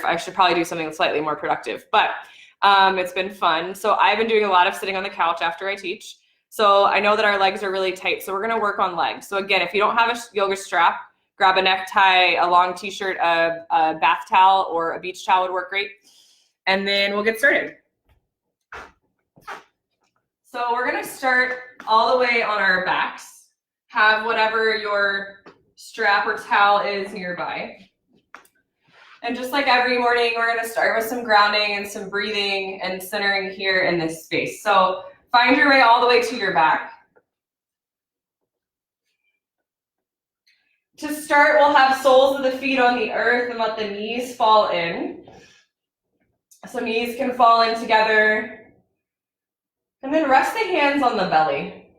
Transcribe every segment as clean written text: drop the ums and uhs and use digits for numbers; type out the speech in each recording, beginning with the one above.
I should probably do something slightly more productive, but it's been fun. So I've been doing a lot of sitting on the couch after I teach. So I know that our legs are really tight, so we're gonna work on legs. So again, if you don't have a yoga strap, grab a necktie, a long t-shirt, a bath towel, or a beach towel would work great. And then we'll get started. So we're gonna start all the way on our backs. Have whatever your strap or towel is nearby. And just like every morning, we're gonna start with some grounding and some breathing and centering here in this space. So find your way all the way to your back. To start, we'll have soles of the feet on the earth and let the knees fall in. So knees can fall in together. And then rest the hands on the belly.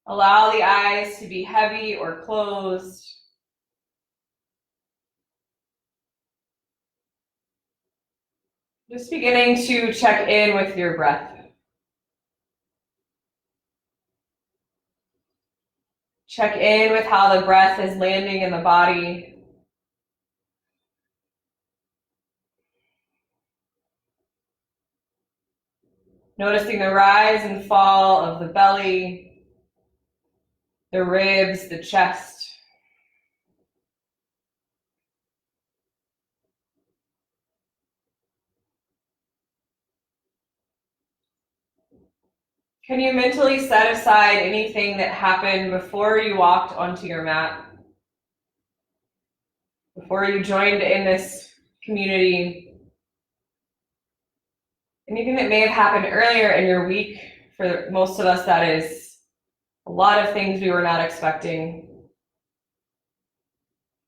Allow the eyes to be heavy or closed. Just beginning to check in with your breath. Check in with how the breath is landing in the body. Noticing the rise and fall of the belly, the ribs, the chest. Can you mentally set aside anything that happened before you walked onto your mat? Before you joined in this community? Anything that may have happened earlier in your week? For most of us, that is a lot of things we were not expecting.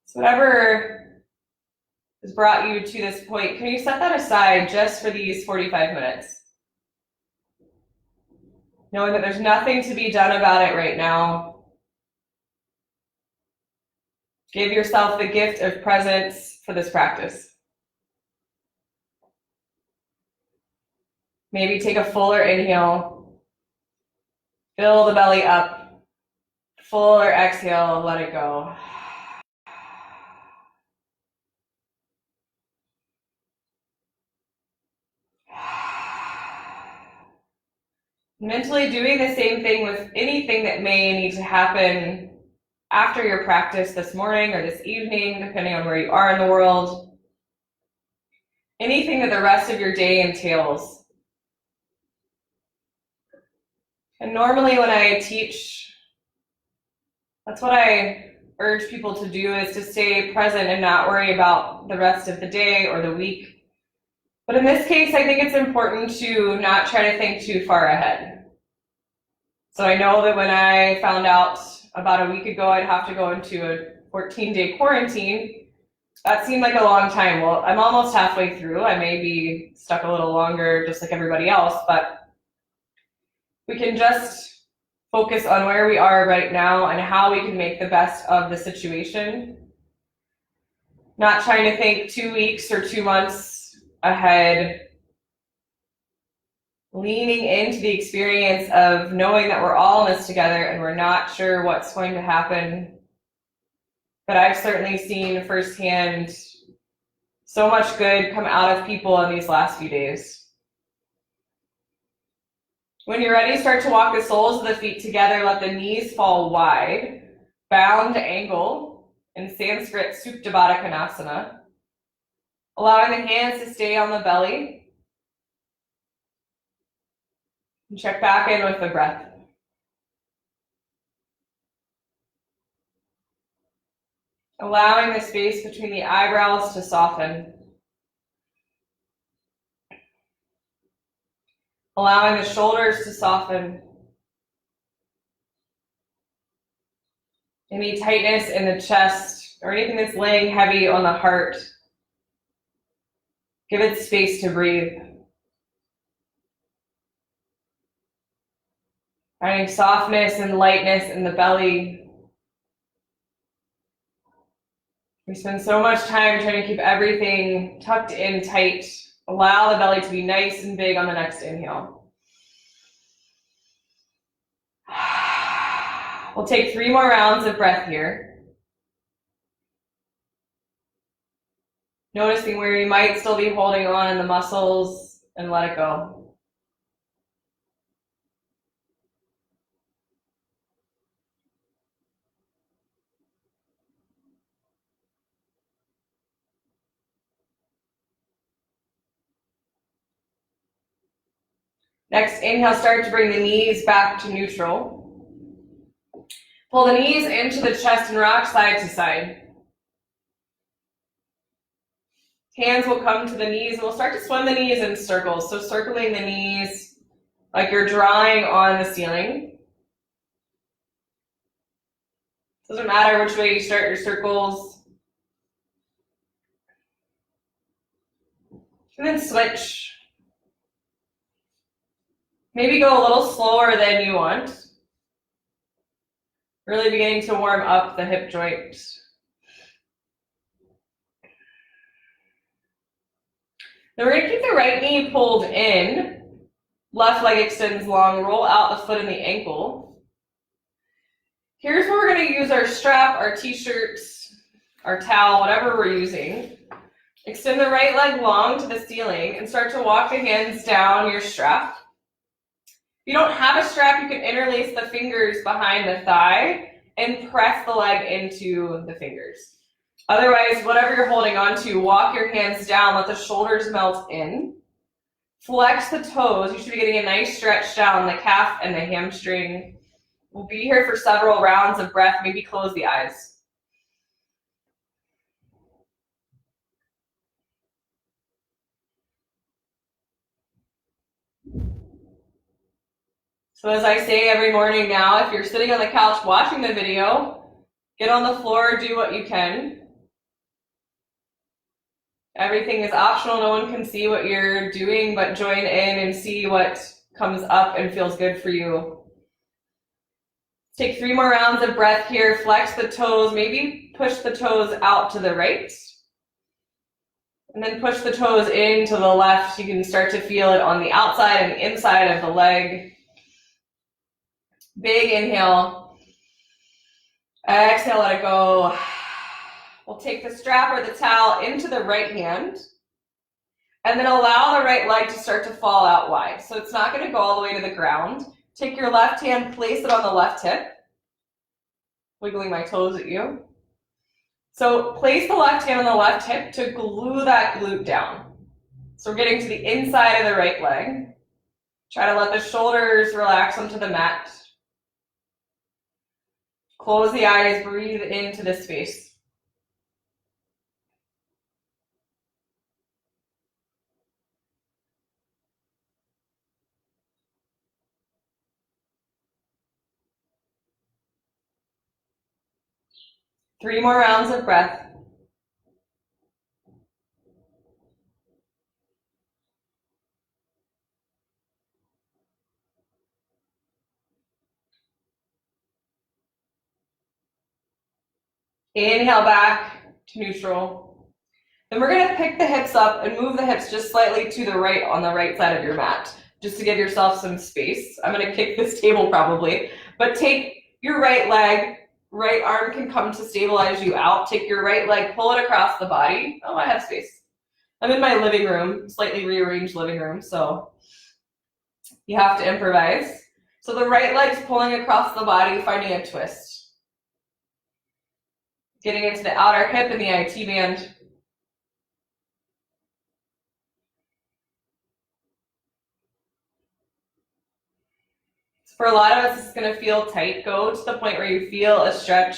So whatever has brought you to this point, can you set that aside just for these 45 minutes? Knowing that there's nothing to be done about it right now. Give yourself the gift of presence for this practice. Maybe take a fuller inhale. Fill the belly up. Fuller exhale, let it go. Mentally doing the same thing with anything that may need to happen after your practice this morning or this evening, depending on where you are in the world. Anything that the rest of your day entails. And normally when I teach, that's what I urge people to do, is to stay present and not worry about the rest of the day or the week. But in this case, I think it's important to not try to think too far ahead. So I know that when I found out about a week ago I'd have to go into a 14-day quarantine, that seemed like a long time. Well, I'm almost halfway through. I may be stuck a little longer, just like everybody else, but we can just focus on where we are right now and how we can make the best of the situation. Not trying to think 2 weeks or 2 months ahead, leaning into the experience of knowing that we're all in this together and we're not sure what's going to happen. But I've certainly seen firsthand so much good come out of people in these last few days. When you're ready, start to walk the soles of the feet together. Let the knees fall wide. Bound angle, in Sanskrit, Supta Baddha Konasana. Allowing the hands to stay on the belly. And check back in with the breath. Allowing the space between the eyebrows to soften. Allowing the shoulders to soften. Any tightness in the chest or anything that's laying heavy on the heart, give it space to breathe. Finding softness and lightness in the belly. We spend so much time trying to keep everything tucked in tight. Allow the belly to be nice and big on the next inhale. We'll take 3 more rounds of breath here. Noticing where you might still be holding on in the muscles, and let it go. Next, inhale, start to bring the knees back to neutral. Pull the knees into the chest and rock side to side. Hands will come to the knees, and we'll start to swim the knees in circles. So circling the knees like you're drawing on the ceiling. Doesn't matter which way you start your circles. And then switch. Maybe go a little slower than you want. Really beginning to warm up the hip joint. Then we're going to keep the right knee pulled in. Left leg extends long. Roll out the foot and the ankle. Here's where we're going to use our strap, our t-shirts, our towel, whatever we're using. Extend the right leg long to the ceiling and start to walk the hands down your strap. If you don't have a strap, you can interlace the fingers behind the thigh and press the leg into the fingers. Otherwise, whatever you're holding on to, walk your hands down, let the shoulders melt in. Flex the toes. You should be getting a nice stretch down the calf and the hamstring. We'll be here for several rounds of breath. Maybe close the eyes. So as I say every morning now, if you're sitting on the couch watching the video, get on the floor, do what you can. Everything is optional. No one can see what you're doing, but join in and see what comes up and feels good for you. Take 3 more rounds of breath here. Flex the toes. Maybe push the toes out to the right. And then push the toes in to the left. You can start to feel it on the outside and inside of the leg. Big inhale. Exhale, let it go. We'll take the strap or the towel into the right hand and then allow the right leg to start to fall out wide. So it's not going to go all the way to the ground. Take your left hand, place it on the left hip. Wiggling my toes at you. So place the left hand on the left hip to glue that glute down. So we're getting to the inside of the right leg. Try to let the shoulders relax onto the mat. Close the eyes, breathe into this space. Three more rounds of breath. Inhale back to neutral. Then we're going to pick the hips up and move the hips just slightly to the right on the right side of your mat, just to give yourself some space. I'm going to kick this table probably, but take your right leg, right arm can come to stabilize you out. Take your right leg, pull it across the body. Oh, I have space. I'm in my living room, slightly rearranged living room, so you have to improvise. So the right leg's pulling across the body, finding a twist. Getting into the outer hip and the IT band. For a lot of us, it's going to feel tight. Go to the point where you feel a stretch,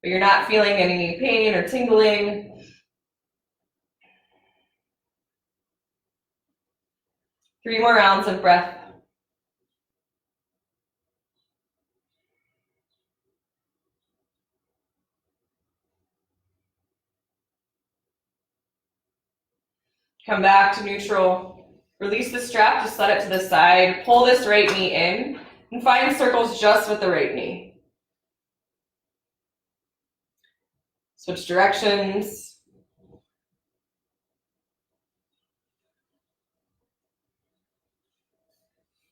but you're not feeling any pain or tingling. 3 more rounds of breath. Come back to neutral. Release the strap, just let it to the side. Pull this right knee in and find circles just with the right knee. Switch directions.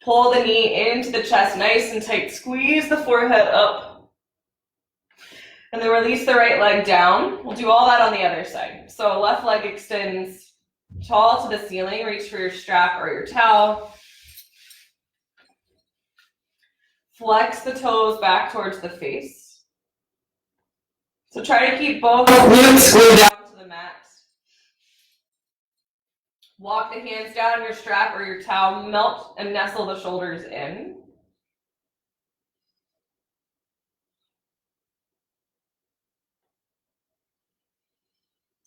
Pull the knee into the chest, nice and tight. Squeeze the forehead up. And then release the right leg down. We'll do all that on the other side. So left leg extends tall to the ceiling. Reach for your strap or your towel. Flex the toes back towards the face. So try to keep both glutes glued down to the mat. Walk the hands down your strap or your towel. Melt and nestle the shoulders in.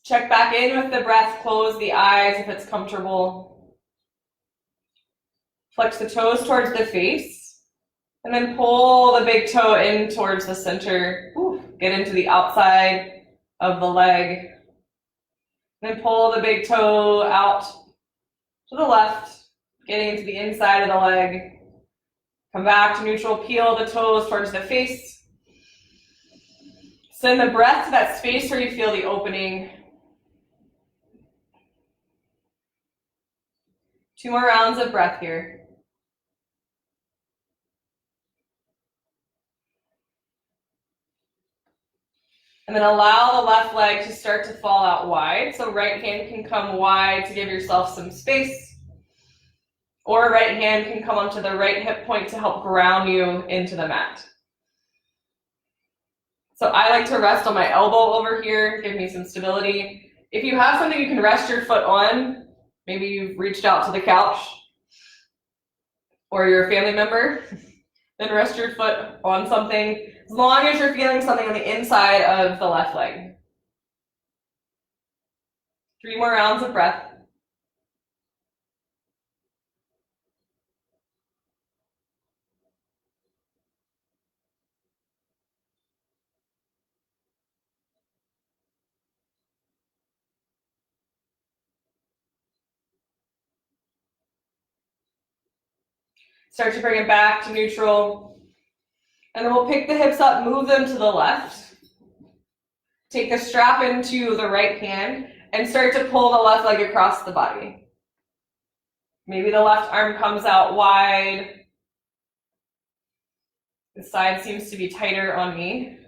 Check back in with the breath. Close the eyes if it's comfortable. Flex the toes towards the face. And then pull the big toe in towards the center. Get into the outside of the leg. Then pull the big toe out to the left, getting into the inside of the leg. Come back to neutral. Peel the toes towards the face. Send the breath to that space where you feel the opening. 2 more rounds of breath here. And then allow the left leg to start to fall out wide. So right hand can come wide to give yourself some space. Or right hand can come onto the right hip point to help ground you into the mat. So I like to rest on my elbow over here, give me some stability. If you have something you can rest your foot on, maybe you've reached out to the couch or you're a family member, then rest your foot on something, as long as you're feeling something on the inside of the left leg. 3 more rounds of breath. Start to bring it back to neutral. And then we'll pick the hips up, move them to the left. Take the strap into the right hand and start to pull the left leg across the body. Maybe the left arm comes out wide. The side seems to be tighter on me.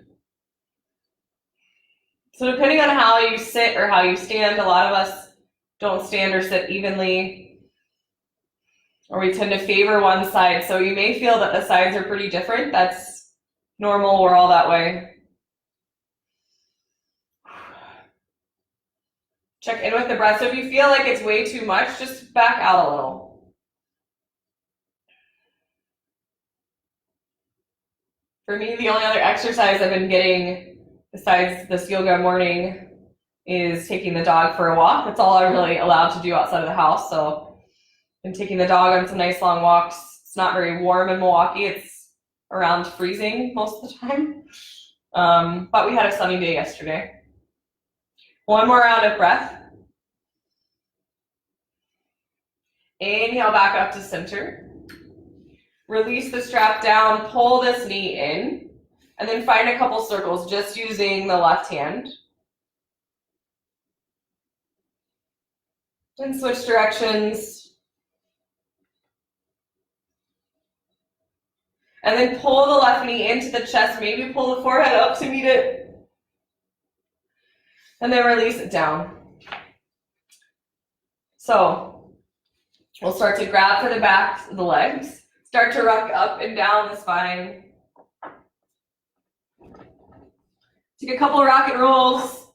So depending on how you sit or how you stand, a lot of us don't stand or sit evenly, or we tend to favor one side. So you may feel that the sides are pretty different. That's normal. We're all that way. Check in with the breath. So if you feel like it's way too much, just back out a little. For me, the only other exercise I've been getting besides this yoga morning is taking the dog for a walk. That's all I'm really allowed to do outside of the house. So I'm taking the dog on some nice long walks. It's not very warm in Milwaukee. It's around freezing most of the time. But we had a sunny day yesterday. 1 more round of breath. Inhale back up to center. Release the strap down, pull this knee in, and then find a couple circles just using the left hand. And switch directions. And then pull the left knee into the chest, maybe pull the forehead up to meet it. And then release it down. So we'll start to grab for the backs of the legs. Start to rock up and down the spine. Take a couple rocket rolls.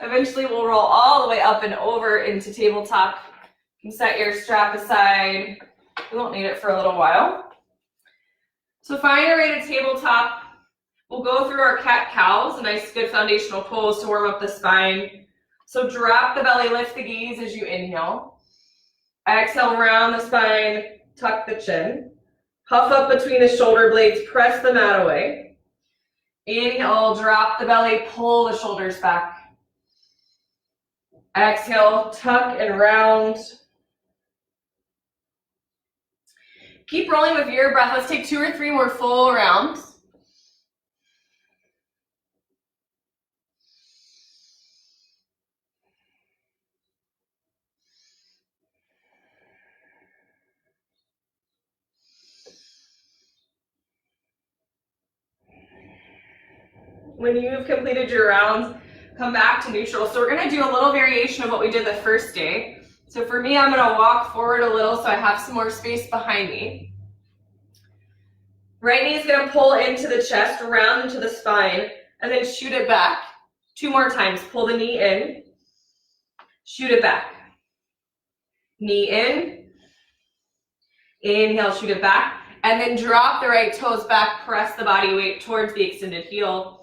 Eventually we'll roll all the way up and over into tabletop. You can set your strap aside. We won't need it for a little while. So find your way to tabletop. We'll go through our cat-cows, a nice good foundational pose to warm up the spine. So drop the belly, lift the gaze as you inhale. Exhale, round the spine, tuck the chin. Puff up between the shoulder blades, press the mat away. Inhale, drop the belly, pull the shoulders back. Exhale, tuck and round. Keep rolling with your breath. Let's take 2 or 3 more full rounds. When you've completed your rounds, come back to neutral. So we're gonna do a little variation of what we did the first day. So for me, I'm gonna walk forward a little so I have some more space behind me. Right knee is gonna pull into the chest, round into the spine, and then shoot it back. 2 more times. Pull the knee in, shoot it back. Knee in, inhale, shoot it back, and then drop the right toes back, press the body weight towards the extended heel.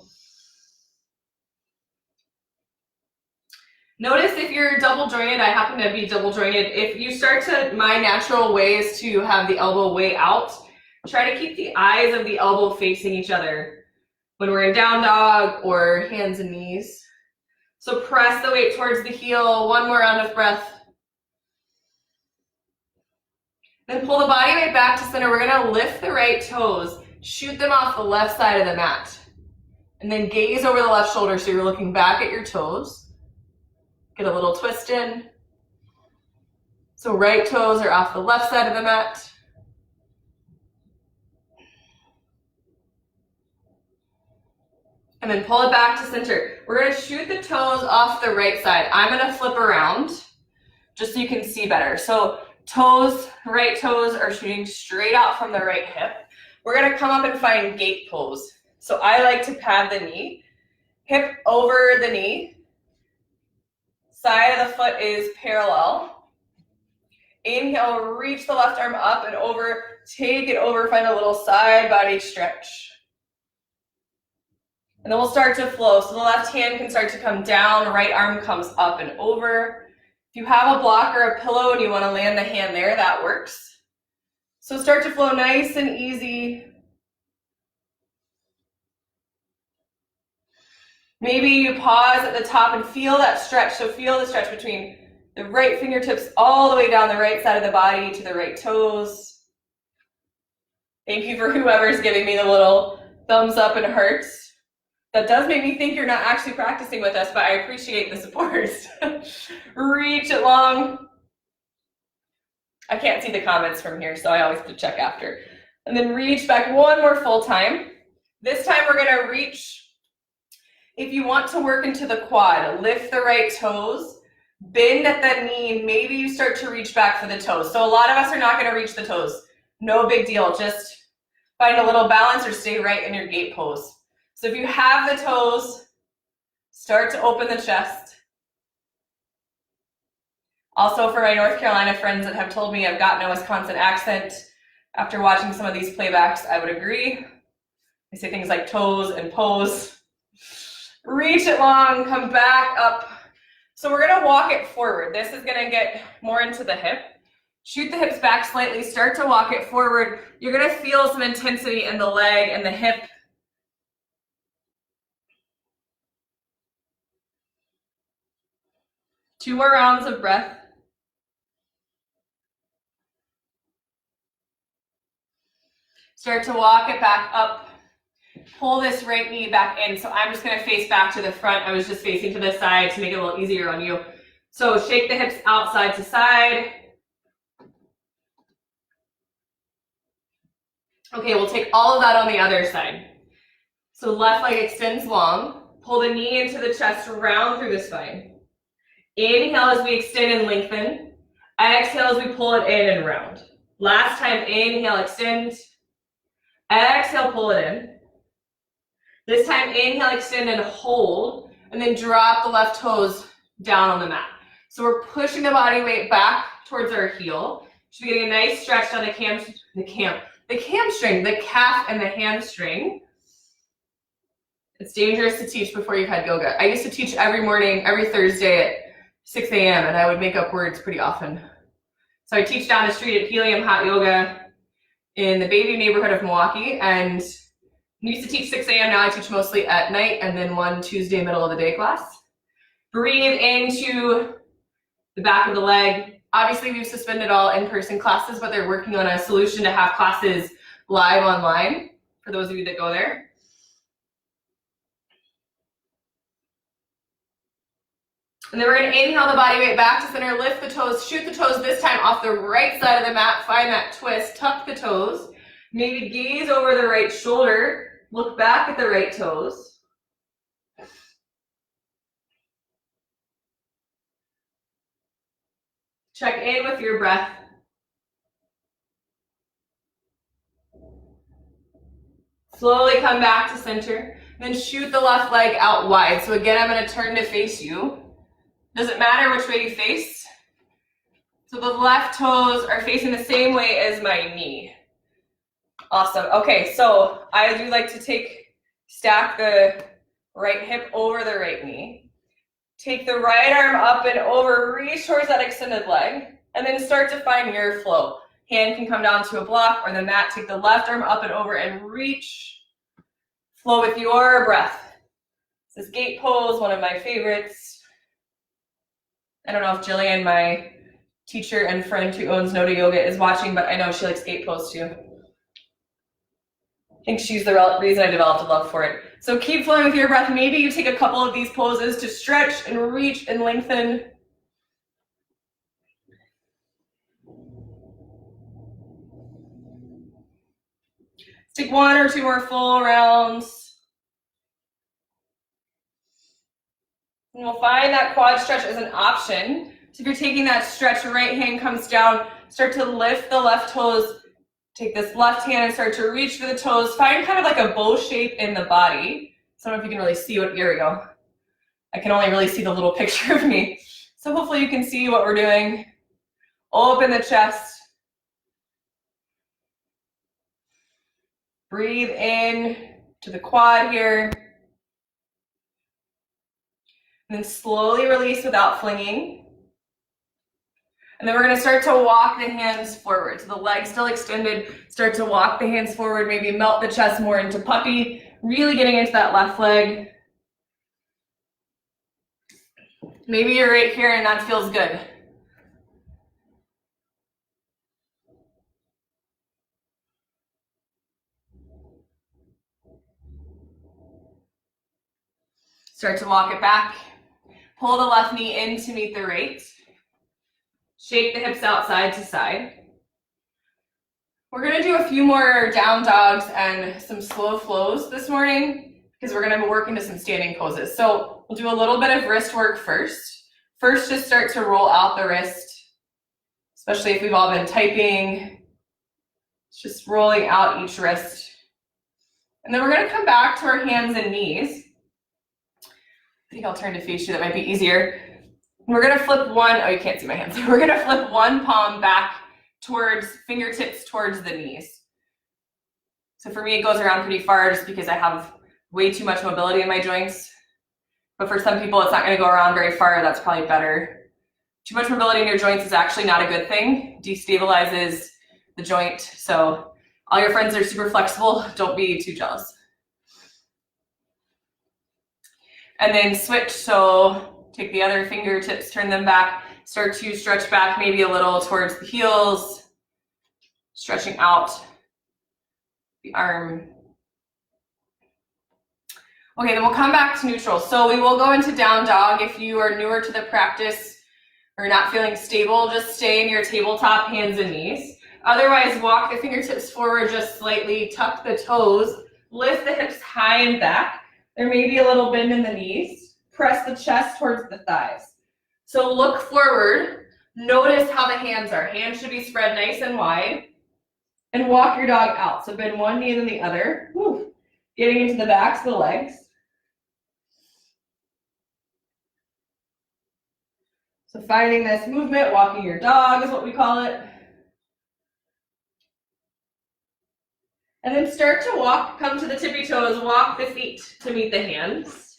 Notice if you're double jointed, I happen to be double jointed, if you start to, my natural way is to have the elbow way out. Try to keep the eyes of the elbow facing each other when we're in down dog or hands and knees. So press the weight towards the heel, 1 more round of breath. Then pull the body weight back to center. We're gonna lift the right toes, shoot them off the left side of the mat. And then gaze over the left shoulder so you're looking back at your toes. Get a little twist in. So right toes are off the left side of the mat. And then pull it back to center. We're gonna shoot the toes off the right side. I'm gonna flip around just so you can see better. So toes, right toes are shooting straight out from the right hip. We're gonna come up and find gate pose. So I like to pad the knee, hip over the knee, side of the foot is parallel. Inhale, reach the left arm up and over, take it over, find a little side body stretch. And then we'll start to flow. So the left hand can start to come down, right arm comes up and over. If you have a block or a pillow and you want to land the hand there, that works. So start to flow nice and easy. Maybe you pause at the top and feel that stretch. So feel the stretch between the right fingertips all the way down the right side of the body to the right toes. Thank you for whoever's giving me the little thumbs up and hearts. That does make me think you're not actually practicing with us, but I appreciate the support. Reach it long. I can't see the comments from here, so I always have to check after. And then reach back 1 more full time. This time we're gonna reach. If you want to work into the quad, lift the right toes, bend at the knee, maybe you start to reach back for the toes. So a lot of us are not gonna reach the toes. No big deal, just find a little balance or stay right in your gate pose. So if you have the toes, start to open the chest. Also for my North Carolina friends that have told me I've gotten a Wisconsin accent, after watching some of these playbacks, I would agree. I say things like toes and pose. Reach it long, come back up. So we're gonna walk it forward. This is gonna get more into the hip. Shoot the hips back slightly, start to walk it forward. You're gonna feel some intensity in the leg and the hip. Two more rounds of breath. Start to walk it back up. Pull this right knee back in. So I'm just gonna face back to the front. I was just facing to the side to make it a little easier on you. So shake the hips outside to side. Okay, we'll take all of that on the other side. So left leg extends long. Pull the knee into the chest, round through the spine. Inhale as we extend and lengthen. Exhale as we pull it in and round. Last time, inhale, extend. Exhale, pull it in. This time, inhale, extend and hold, and then drop the left toes down on the mat. So we're pushing the body weight back towards our heel. Should be getting a nice stretch on the hamstring, the calf and the hamstring. It's dangerous to teach before you've had yoga. I used to teach every morning, every Thursday at 6 a.m. and I would make up words pretty often. So I teach down the street at Helium Hot Yoga in the Bayview neighborhood of Milwaukee, and I used to teach 6 a.m. Now I teach mostly at night and then one Tuesday middle of the day class. Breathe into the back of the leg. Obviously we've suspended all in-person classes, but they're working on a solution to have classes live online for those of you that go there. And then we're gonna inhale the body weight back to center, lift the toes, shoot the toes this time off the right side of the mat, find that twist, tuck the toes, maybe gaze over the right shoulder, look back at the right toes. Check in with your breath. Slowly come back to center. Then shoot the left leg out wide. So again, I'm going to turn to face you. Doesn't matter which way you face. So the left toes are facing the same way as my knee. Awesome. Okay, so I do like to stack the right hip over the right knee. Take the right arm up and over, reach towards that extended leg, and then start to find your flow. Hand can come down to a block or the mat. Take the left arm up and over and reach. Flow with your breath. This is gate pose, one of my favorites. I don't know if Jillian, my teacher and friend who owns Noda Yoga, is watching, but I know she likes gate pose too. I think she's the reason I developed a love for it. So keep flowing with your breath. Maybe you take a couple of these poses to stretch and reach and lengthen. Let's take 1 or 2 more full rounds. And we'll find that quad stretch as an option. So if you're taking that stretch, right hand comes down, start to lift the left toes. Take this left hand and start to reach for the toes. Find kind of like a bow shape in the body. So I don't know if you can really see what, here we go. I can only really see the little picture of me. So hopefully you can see what we're doing. Open the chest. Breathe in to the quad here. And then slowly release without flinging. And then we're going to start to walk the hands forward. So the legs still extended. Start to walk the hands forward. Maybe melt the chest more into puppy. Really getting into that left leg. Maybe you're right here and that feels good. Start to walk it back. Pull the left knee in to meet the right. Shake the hips out side to side. We're going to do a few more down dogs and some slow flows this morning because we're going to work into some standing poses. So we'll do a little bit of wrist work first. First, just start to roll out the wrist, especially if we've all been typing. It's just rolling out each wrist. And then we're going to come back to our hands and knees. I think I'll turn to face you, that might be easier. We're going to flip oh, you can't see my hands. We're going to flip one palm back towards fingertips towards the knees. So for me, it goes around pretty far just because I have way too much mobility in my joints. But for some people, it's not going to go around very far. That's probably better. Too much mobility in your joints is actually not a good thing. Destabilizes the joint. So all your friends are super flexible. Don't be too jealous. And then switch. So take the other fingertips, turn them back. Start to stretch back maybe a little towards the heels. Stretching out the arm. Okay, then we'll come back to neutral. So we will go into down dog. If you are newer to the practice or not feeling stable, just stay in your tabletop, hands and knees. Otherwise, walk the fingertips forward just slightly, tuck the toes, lift the hips high and back. There may be a little bend in the knees. Press the chest towards the thighs. So look forward. Notice how the hands are. Hands should be spread nice and wide. And walk your dog out. So bend one knee then the other. Woo. Getting into the backs of the legs. So finding this movement, walking your dog is what we call it. And then start to walk, come to the tippy toes, walk the feet to meet the hands.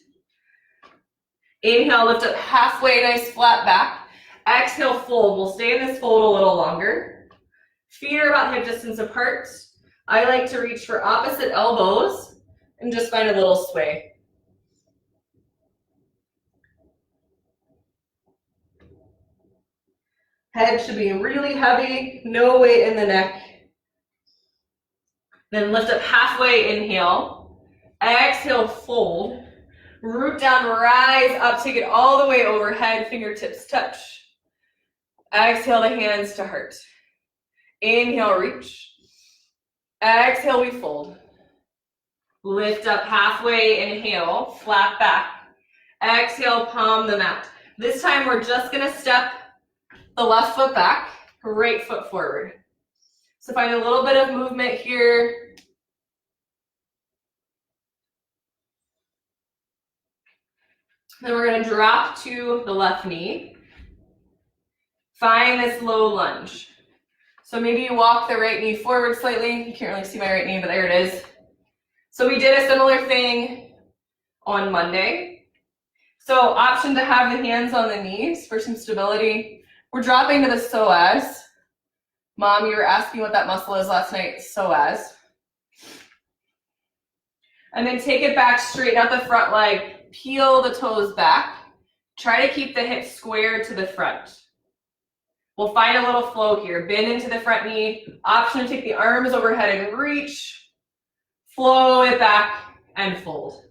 Inhale, lift up halfway, nice flat back. Exhale, fold. We'll stay in this fold a little longer. Feet are about hip distance apart. I like to reach for opposite elbows and just find a little sway. Head should be really heavy, no weight in the neck. Then lift up halfway, inhale. Exhale, fold. Root down, rise up, take it all the way overhead, fingertips touch. Exhale the hands to heart. Inhale, reach. Exhale, we fold. Lift up halfway, inhale, flat back. Exhale, palm the mat. This time we're just gonna step the left foot back, right foot forward. So find a little bit of movement here. Then we're going to drop to the left knee. Find this low lunge. So maybe you walk the right knee forward slightly. You can't really see my right knee, but there it is. So we did a similar thing on Monday. So option to have the hands on the knees for some stability. We're dropping to the psoas. Mom, you were asking what that muscle is last night, psoas. And then take it back, straighten out the front leg, peel the toes back. Try to keep the hips square to the front. We'll find a little flow here. Bend into the front knee. Option to take the arms overhead and reach. Flow it back and fold.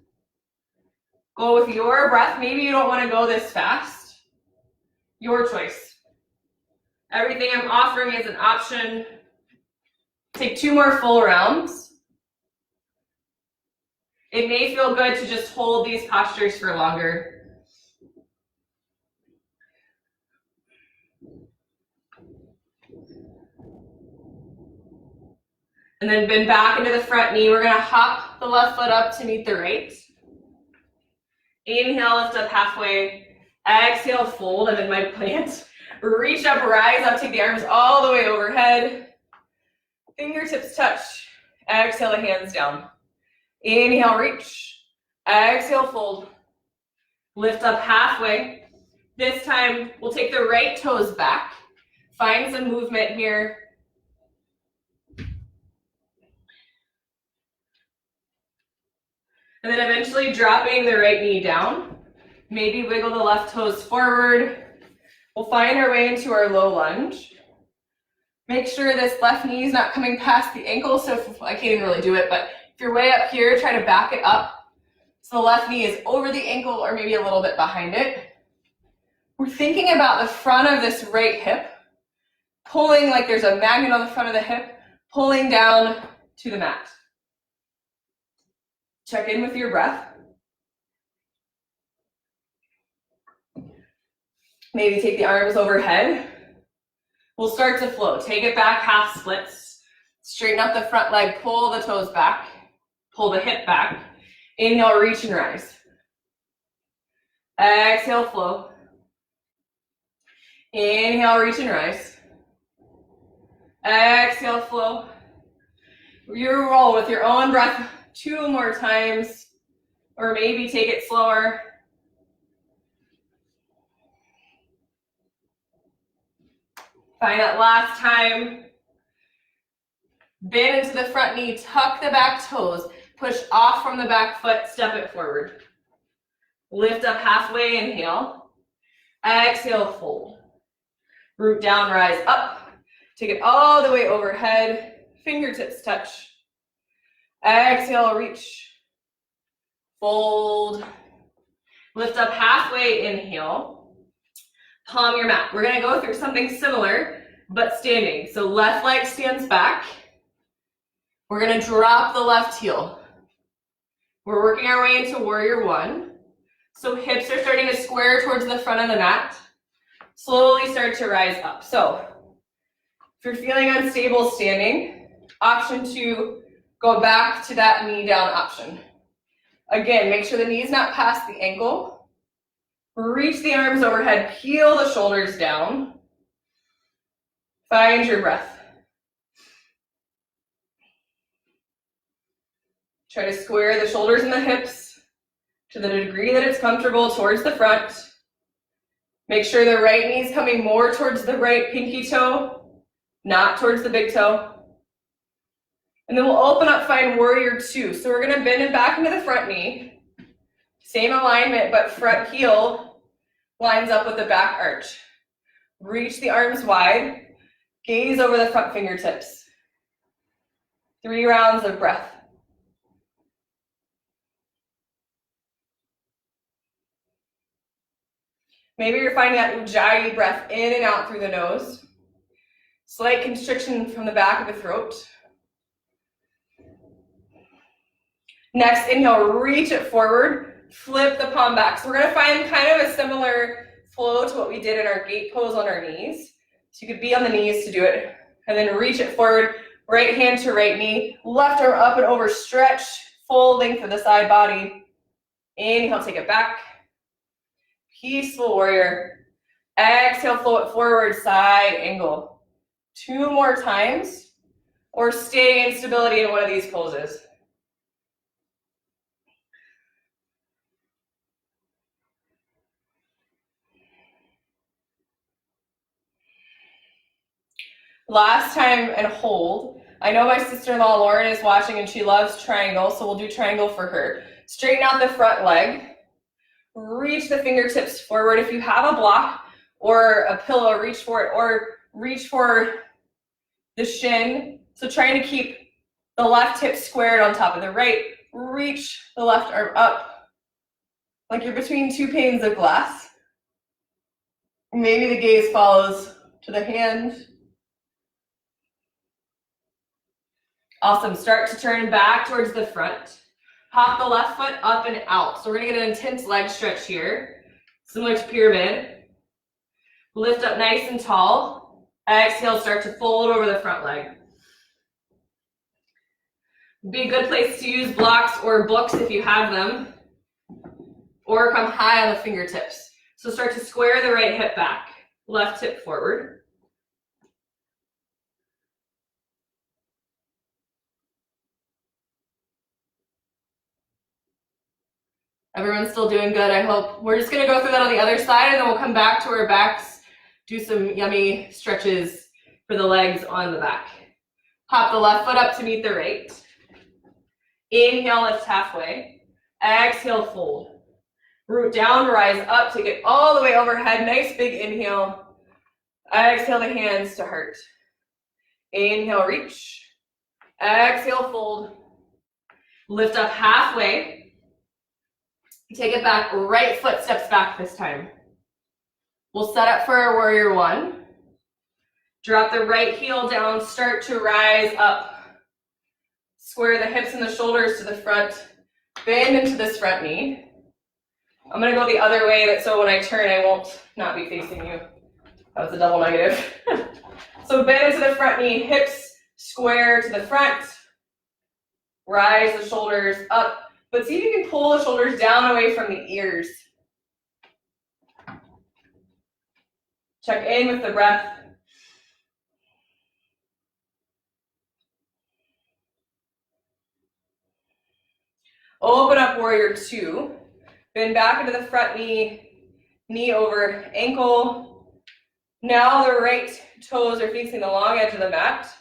Go with your breath. Maybe you don't want to go this fast. Your choice. Everything I'm offering is an option. Take 2 more full rounds. It may feel good to just hold these postures for longer. And then bend back into the front knee. We're going to hop the left foot up to meet the right. Inhale, lift up halfway. Exhale, fold. I'm in my plant. Reach up, rise up, take the arms all the way overhead. Fingertips touch. Exhale, the hands down. Inhale, reach. Exhale, fold. Lift up halfway. This time, we'll take the right toes back. Find some movement here. And then eventually dropping the right knee down. Maybe wiggle the left toes forward. We'll find our way into our low lunge. Make sure this left knee is not coming past the ankle. So I can't even really do it, but if you're way up here, try to back it up. So the left knee is over the ankle or maybe a little bit behind it. We're thinking about the front of this right hip, pulling like there's a magnet on the front of the hip, pulling down to the mat. Check in with your breath. Maybe take the arms overhead. We'll start to flow. Take it back, half splits. Straighten up the front leg, pull the toes back, pull the hip back. Inhale, reach and rise. Exhale, flow. Inhale, reach and rise. Exhale, flow. You roll with your own breath 2 more times, or maybe take it slower. Find that last time. Bend into the front knee, tuck the back toes, push off from the back foot, step it forward. Lift up halfway, inhale. Exhale, fold. Root down, rise up. Take it all the way overhead, fingertips touch. Exhale, reach. Fold. Lift up halfway, inhale. Palm your mat. We're going to go through something similar, but standing. So left leg stands back. We're going to drop the left heel. We're working our way into warrior 1. So hips are starting to square towards the front of the mat. Slowly start to rise up. So if you're feeling unstable standing, option 2, go back to that knee down option. Again, make sure the knee's not past the ankle. Reach the arms overhead, peel the shoulders down. Find your breath. Try to square the shoulders and the hips to the degree that it's comfortable towards the front. Make sure the right knee is coming more towards the right pinky toe, not towards the big toe. And then we'll open up, find warrior 2. So we're going to bend it back into the front knee. Same alignment, but front heel lines up with the back arch. Reach the arms wide. Gaze over the front fingertips. 3 rounds of breath. Maybe you're finding that ujjayi breath in and out through the nose. Slight constriction from the back of the throat. Next, inhale, reach it forward. Flip the palm back. So we're going to find kind of a similar flow to what we did in our gate pose on our knees. So you could be on the knees to do it, and then reach it forward, right hand to right knee, left arm up and over, stretch, full length of the side body. Inhale, take it back. Peaceful warrior. Exhale, flow it forward, side angle. 2 more times, or stay in stability in one of these poses. Last time, and hold. I know my sister-in-law Lauren is watching and she loves triangle, so we'll do triangle for her. Straighten out the front leg. Reach the fingertips forward. If you have a block or a pillow, reach for it, or reach for the shin. So trying to keep the left hip squared on top of the right. Reach the left arm up like you're between 2 panes of glass. Maybe the gaze follows to the hand. Awesome. Start to turn back towards the front. Hop the left foot up and out. So we're going to get an intense leg stretch here, similar to pyramid. Lift up nice and tall. Exhale, start to fold over the front leg. Be a good place to use blocks or books if you have them, or come high on the fingertips. So start to square the right hip back, left hip forward. Everyone's still doing good, I hope. We're just gonna go through that on the other side, and then we'll come back to our backs, do some yummy stretches for the legs on the back. Hop the left foot up to meet the right. Inhale, lift halfway. Exhale, fold. Root down, rise up, take it all the way overhead. Nice big inhale. Exhale the hands to heart. Inhale, reach. Exhale, fold. Lift up halfway. Take it back, right foot steps back this time. We'll set up for our warrior 1. Drop the right heel down, start to rise up. Square the hips and the shoulders to the front. Bend into this front knee. I'm gonna go the other way so when I turn I won't not be facing you. That was a double negative. So bend into the front knee, hips square to the front. Rise the shoulders up. But see if you can pull the shoulders down away from the ears. Check in with the breath. Open up warrior 2. Bend back into the front knee, knee over ankle. Now the right toes are facing the long edge of the mat.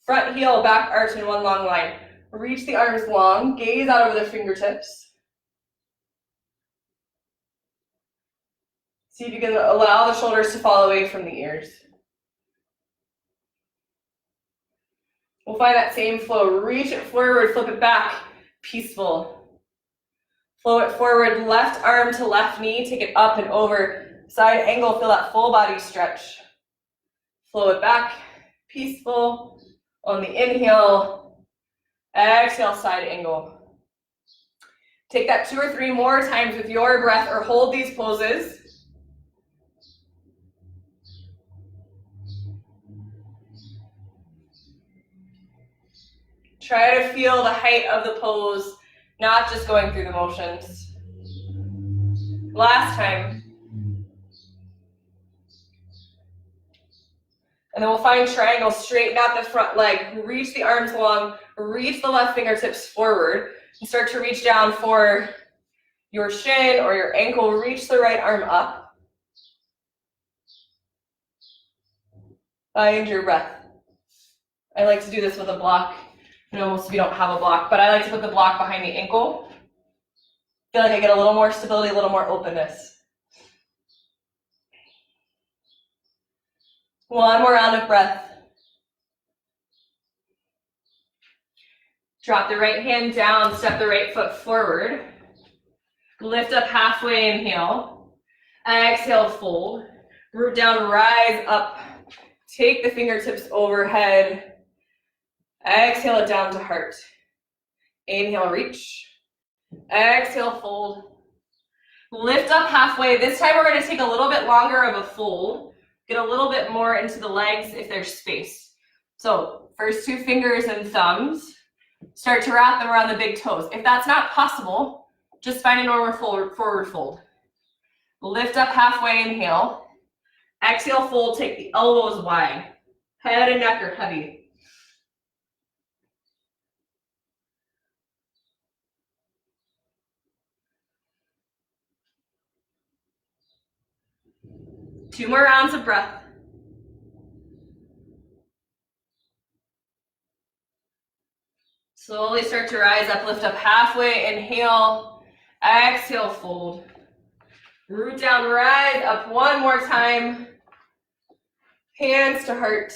Front heel, back arch in one long line. Reach the arms long, gaze out over the fingertips. See if you can allow the shoulders to fall away from the ears. We'll find that same flow. Reach it forward, flip it back. Peaceful. Flow it forward, left arm to left knee, take it up and over. Side angle, feel that full body stretch. Flow it back, peaceful. On the inhale, exhale, side angle. Take that 2 or 3 more times with your breath, or hold these poses. Try to feel the height of the pose, not just going through the motions. Last time. And then we'll find triangle, straighten out the front leg, reach the arms long, reach the left fingertips forward, and start to reach down for your shin or your ankle. Reach the right arm up. Find your breath. I like to do this with a block. I know most of you don't have a block, but I like to put the block behind the ankle. Feel like I get a little more stability, a little more openness. One more round of breath. Drop the right hand down, step the right foot forward. Lift up halfway, inhale. Exhale, fold. Root down, rise up. Take the fingertips overhead. Exhale it down to heart. Inhale, reach. Exhale, fold. Lift up halfway. This time we're going to take a little bit longer of a fold. Get a little bit more into the legs if there's space. So first 2 fingers and thumbs. Start to wrap them around the big toes. If that's not possible, just find a normal forward fold. Lift up halfway, inhale. Exhale, fold, take the elbows wide. Head and neck are heavy. Two more rounds of breath. Slowly start to rise up, lift up halfway, inhale, exhale, fold. Root down, rise up one more time. Hands to heart.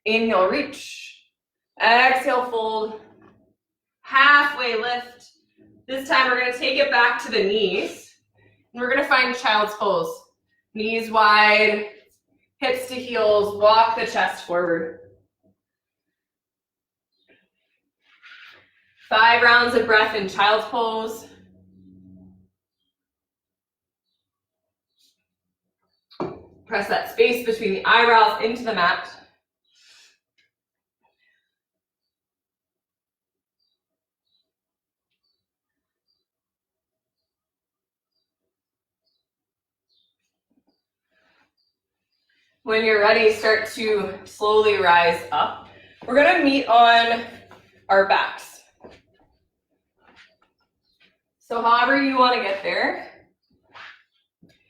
Inhale, reach. Exhale, fold. Halfway lift. This time we're going to take it back to the knees. And we're going to find child's pose. Knees wide, hips to heels, walk the chest forward. 5 rounds of breath in child's pose. Press that space between the eyebrows into the mat. When you're ready, start to slowly rise up. We're going to meet on our backs. So however you want to get there,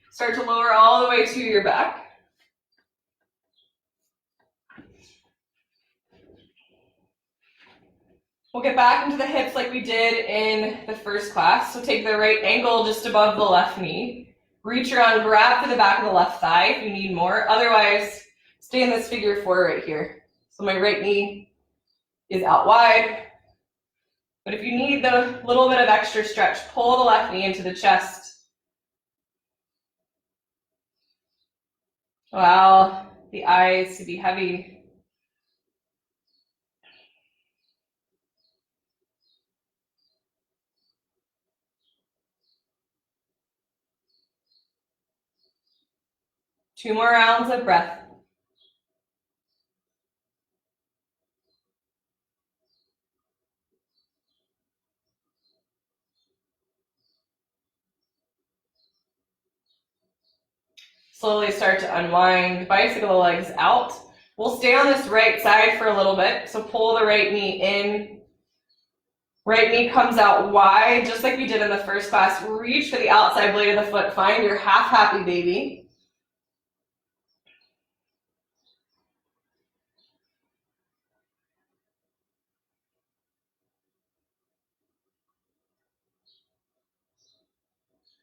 start to lower all the way to your back. We'll get back into the hips like we did in the first class. So take the right ankle just above the left knee. Reach around, grab to the back of the left thigh if you need more. Otherwise, stay in this figure 4 right here. So my right knee is out wide. But if you need the little bit of extra stretch, pull the left knee into the chest. Allow the eyes to be heavy. Two more rounds of breath. Slowly start to unwind, bicycle the legs out. We'll stay on this right side for a little bit. So pull the right knee in. Right knee comes out wide, just like we did in the first class. Reach for the outside blade of the foot. Find your half happy baby.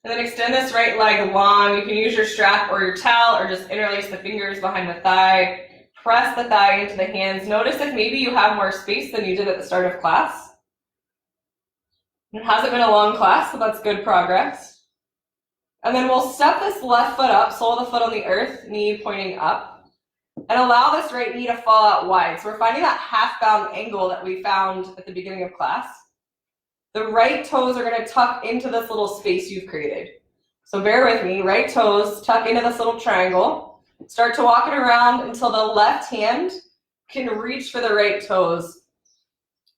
And then extend this right leg long. You can use your strap or your towel or just interlace the fingers behind the thigh. Press the thigh into the hands. Notice if maybe you have more space than you did at the start of class. It hasn't been a long class, so that's good progress. And then we'll step this left foot up, sole of the foot on the earth, knee pointing up. And allow this right knee to fall out wide. So we're finding that half-bound angle that we found at the beginning of class. The right toes are going to tuck into this little space you've created. So bear with me, right toes tuck into this little triangle. Start to walk it around until the left hand can reach for the right toes.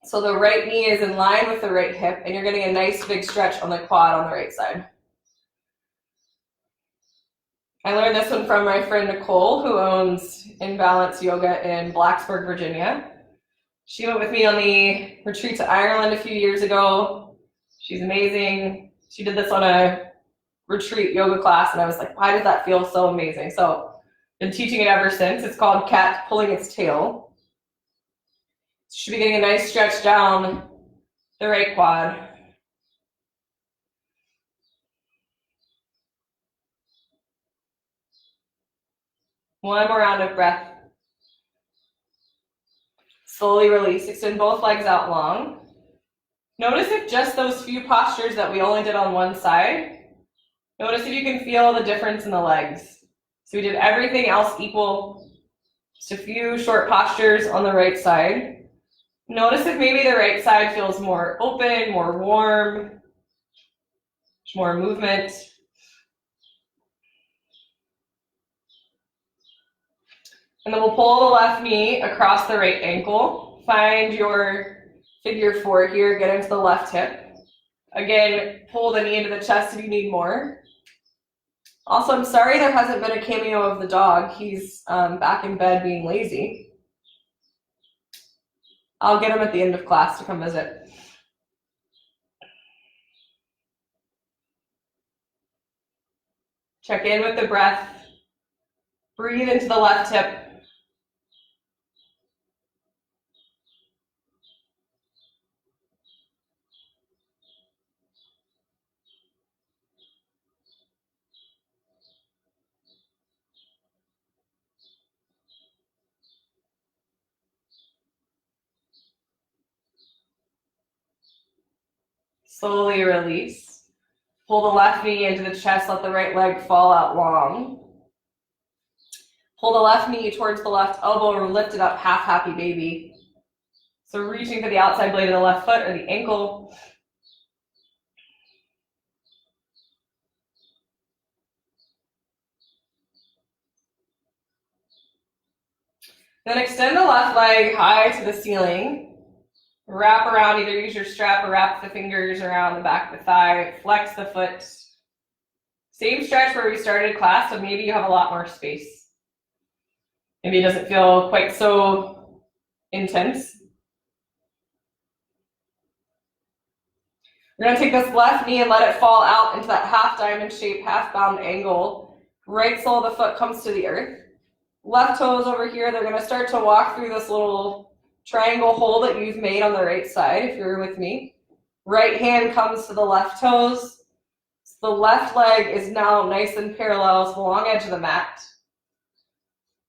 So the right knee is in line with the right hip, and you're getting a nice big stretch on the quad on the right side. I learned this one from my friend Nicole, who owns In Balance Yoga in Blacksburg, Virginia. She went with me on the retreat to Ireland a few years ago. She's amazing. She did this on a retreat yoga class, and I was like, why does that feel so amazing? So I've been teaching it ever since. It's called cat pulling its tail. Should be getting a nice stretch down the right quad. One more round of breath. Slowly release, extend both legs out long. Notice if just those few postures that we only did on one side, notice if you can feel the difference in the legs. So we did everything else equal, just a few short postures on the right side. Notice if maybe the right side feels more open, more warm. more movement. And then we'll pull the left knee across the right ankle. Find your figure 4 here, get into the left hip. Again, pull the knee into the chest if you need more. Also, I'm sorry there hasn't been a cameo of the dog. He's back in bed being lazy. I'll get him at the end of class to come visit. Check in with the breath. Breathe into the left hip. Slowly release. Pull the left knee into the chest, let the right leg fall out long. Pull the left knee towards the left elbow or lift it up, half happy baby. So reaching for the outside blade of the left foot or the ankle. Then extend the left leg high to the ceiling. Wrap around, either use your strap or wrap the fingers around the back of the thigh. Flex the foot. Same stretch where we started class, so maybe you have a lot more space. Maybe it doesn't feel quite so intense. We're going to take this left knee and let it fall out into that half diamond shape, half bound angle. Right sole of the foot comes to the earth. Left toes over here, they're going to start to walk through this little triangle hole that you've made on the right side, if you're with me. Right hand comes to the left toes. So the left leg is now nice and parallel to the long edge of the mat.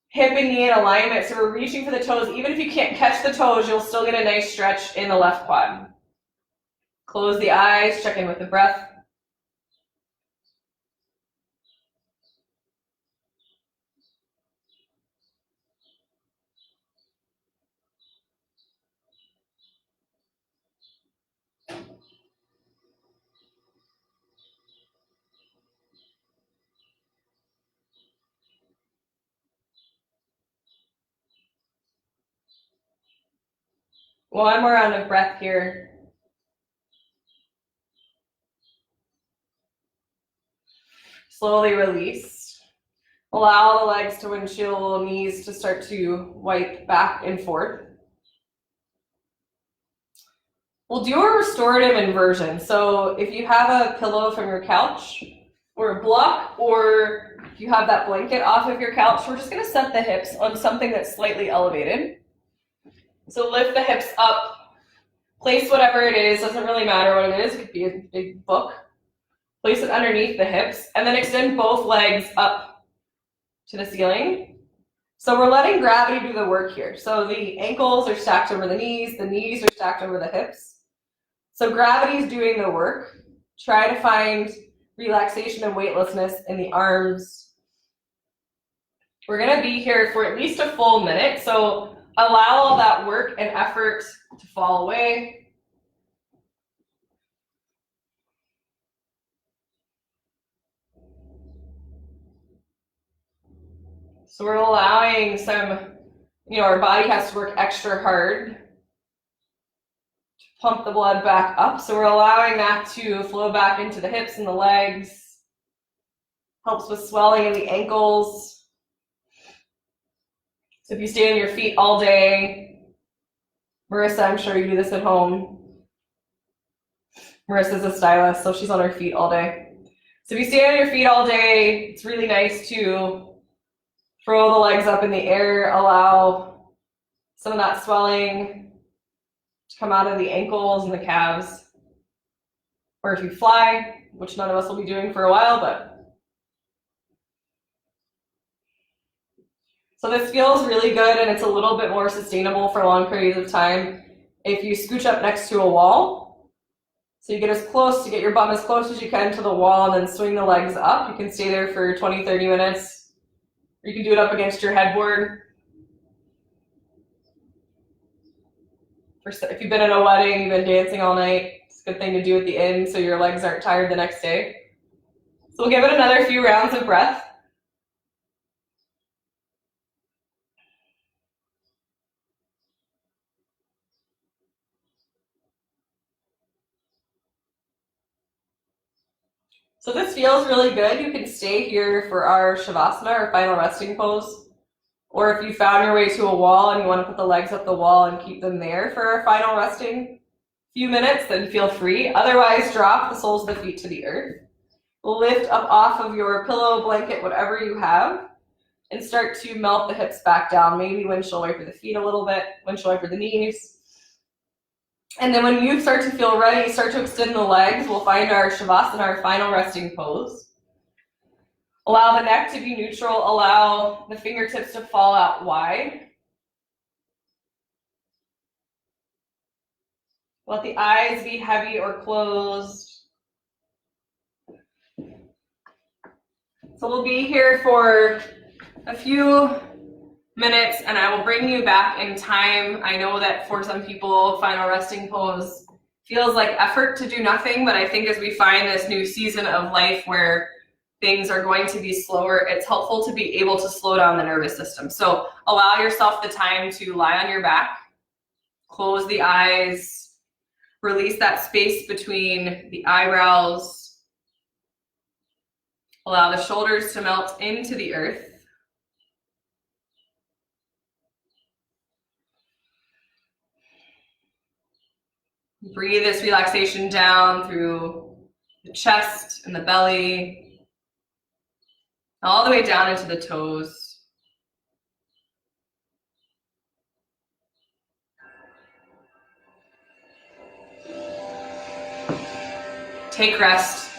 Hip and knee in alignment, so we're reaching for the toes. Even if you can't catch the toes, you'll still get a nice stretch in the left quad. Close the eyes, check in with the breath. One more round of breath here. Slowly release. Allow the legs to windshield, knees to start to wipe back and forth. We'll do a restorative inversion. So if you have a pillow from your couch or a block, or if you have that blanket off of your couch, we're just going to set the hips on something that's slightly elevated. So lift the hips up, place whatever it is, doesn't really matter what it is, it could be a big book. Place it underneath the hips, and then extend both legs up to the ceiling. So we're letting gravity do the work here. So the ankles are stacked over the knees are stacked over the hips. So gravity is doing the work. Try to find relaxation and weightlessness in the arms. We're gonna be here for at least a full minute, so allow all that work and effort to fall away. So we're allowing some, our body has to work extra hard to pump the blood back up. So we're allowing that to flow back into the hips and the legs. Helps with swelling in the ankles. So if you stay on your feet all day, Marissa, I'm sure you do this at home. Marissa's a stylist, so she's on her feet all day. So if you stay on your feet all day, it's really nice to throw the legs up in the air, allow some of that swelling to come out of the ankles and the calves. Or if you fly, which none of us will be doing for a while, but. So this feels really good, and it's a little bit more sustainable for long periods of time if you scooch up next to a wall. So you get your bum as close as you can to the wall, and then swing the legs up. You can stay there for 20, 30 minutes. Or you can do it up against your headboard. If you've been at a wedding, you've been dancing all night, a good thing to do at the end so your legs aren't tired the next day. So we'll give it another few rounds of breath. So this feels really good. You can stay here for our Shavasana, our final resting pose. Or if you found your way to a wall and you want to put the legs up the wall and keep them there for our final resting few minutes, then feel free. Otherwise, drop the soles of the feet to the earth. Lift up off of your pillow, blanket, whatever you have, and start to melt the hips back down. Maybe windshield wiper the feet a little bit, windshield wiper the knees. And then when you start to feel ready, start to extend the legs. We'll find our Shavasana, our final resting pose. Allow the neck to be neutral. Allow the fingertips to fall out wide. Let the eyes be heavy or closed. So we'll be here for a few minutes and I will bring you back in time. I know that for some people, final resting pose feels like effort to do nothing, but I think as we find this new season of life where things are going to be slower, it's helpful to be able to slow down the nervous system. So allow yourself the time to lie on your back, close the eyes, release that space between the eyebrows, allow the shoulders to melt into the earth. Breathe this relaxation down through the chest and the belly, all the way down into the toes. Take rest.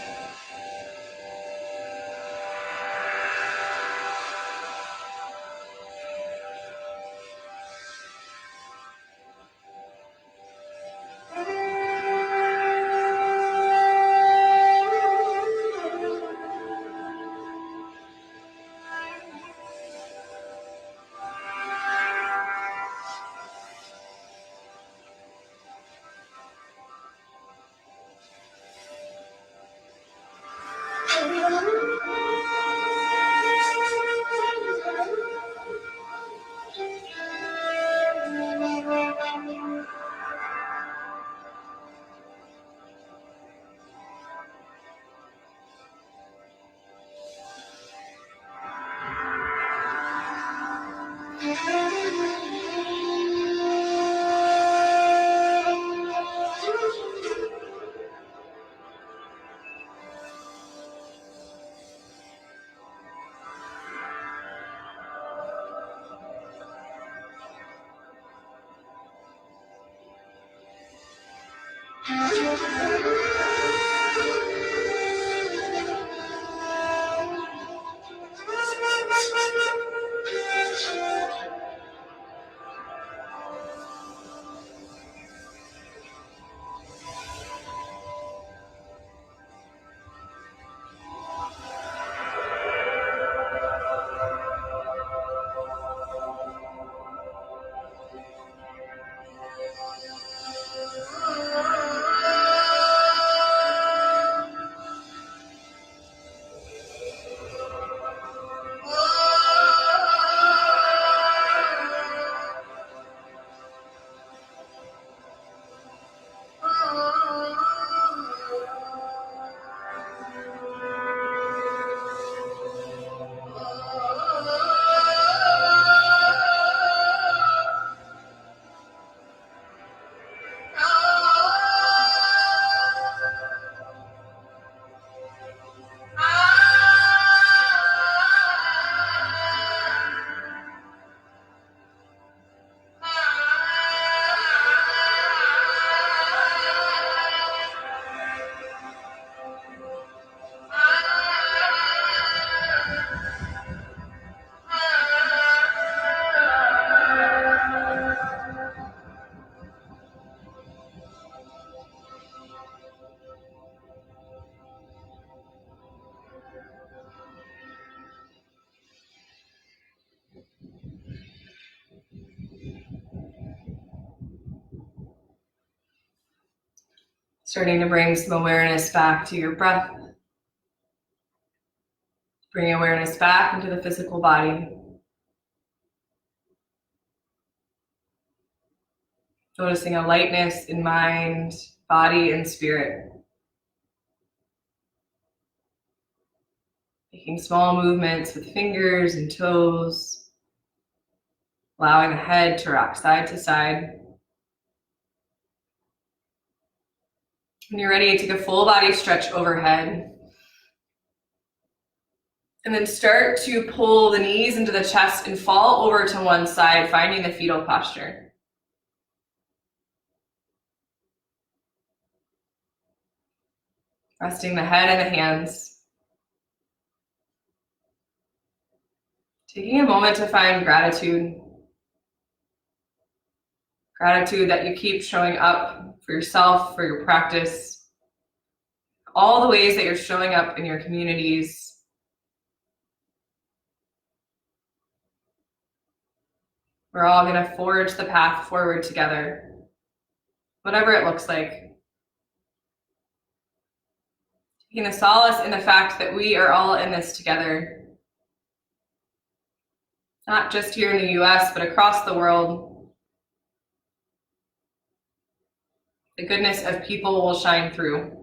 Starting to bring some awareness back to your breath. Bring awareness back into the physical body. Noticing a lightness in mind, body, and spirit. Making small movements with fingers and toes. Allowing the head to rock side to side. When you're ready, take a full body stretch overhead. And then start to pull the knees into the chest and fall over to one side, finding the fetal posture. Resting the head and the hands. Taking a moment to find gratitude. Gratitude that you keep showing up for yourself, for your practice. All the ways that you're showing up in your communities. We're all going to forge the path forward together, whatever it looks like. Taking the solace in the fact that we are all in this together. Not just here in the US, but across the world. The goodness of people will shine through.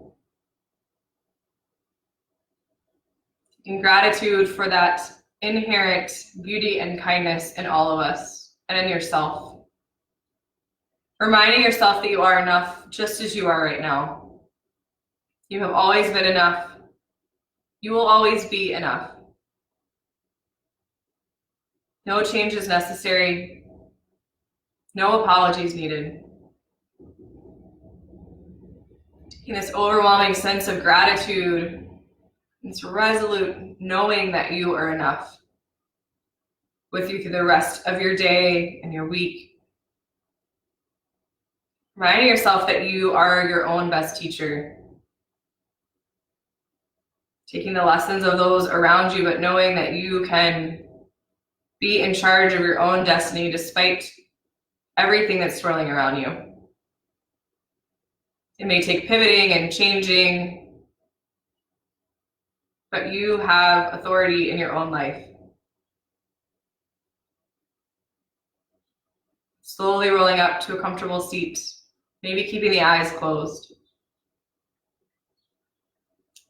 Taking gratitude for that inherent beauty and kindness in all of us. And in yourself. Reminding yourself that you are enough just as you are right now. You have always been enough. You will always be enough. No change is necessary. No apologies needed. Taking this overwhelming sense of gratitude, this resolute knowing that you are enough. With you through the rest of your day and your week. Reminding yourself that you are your own best teacher. Taking the lessons of those around you, but knowing that you can be in charge of your own destiny despite everything that's swirling around you. It may take pivoting and changing, but you have authority in your own life. Slowly rolling up to a comfortable seat, maybe keeping the eyes closed.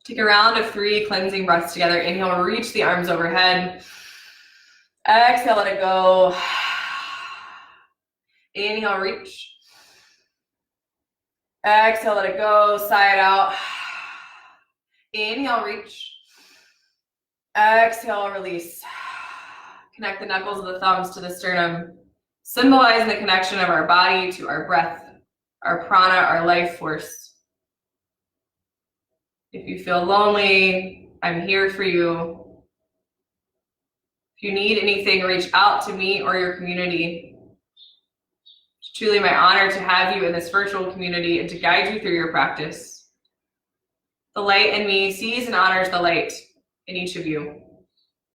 Take a round of 3 cleansing breaths together. Inhale, reach the arms overhead. Exhale, let it go. Inhale, reach. Exhale, let it go. Sigh it out. Inhale, reach. Exhale, release. Connect the knuckles of the thumbs to the sternum. Symbolizing the connection of our body to our breath, our prana, our life force. If you feel lonely, I'm here for you. If you need anything, reach out to me or your community. It's truly my honor to have you in this virtual community and to guide you through your practice. The light in me sees and honors the light in each of you.